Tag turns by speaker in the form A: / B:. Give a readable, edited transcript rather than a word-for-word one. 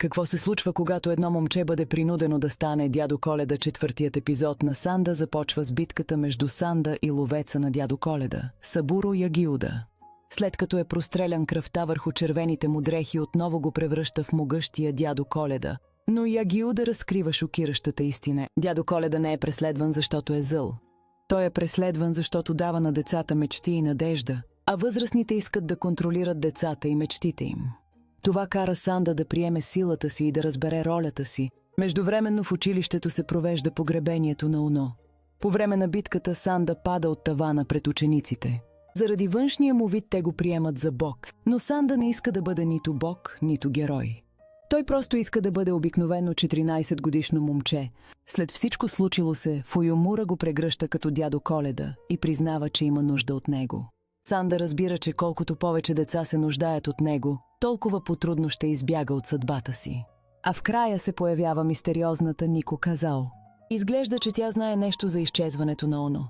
A: Какво се случва, когато едно момче бъде принудено да стане дядо Коледа? Четвъртият епизод на Санда започва с битката между Санда и ловеца на дядо Коледа – Сабуро Ягиуда. След като е прострелян, кръвта върху червените му дрехи отново го превръща в могъщия дядо Коледа. Но Ягиуда разкрива шокиращата истина. Дядо Коледа не е преследван, защото е зъл. Той е преследван, защото дава на децата мечти и надежда, а възрастните искат да контролират децата и мечтите им. Това кара Санда да приеме силата си и да разбере ролята си. Междувременно в училището се провежда погребението на Оно. По време на битката Санда пада от тавана пред учениците. Заради външния му вид те го приемат за бог, но Санда не иска да бъде нито бог, нито герой. Той просто иска да бъде обикновено 14-годишно момче. След всичко случило се, Фуйомура го прегръща като дядо Коледа и признава, че има нужда от него. Санда разбира, че колкото повече деца се нуждаят от него, толкова по-трудно ще избяга от съдбата си. А в края се появява мистериозната Нико Казао. Изглежда, че тя знае нещо за изчезването на Оно.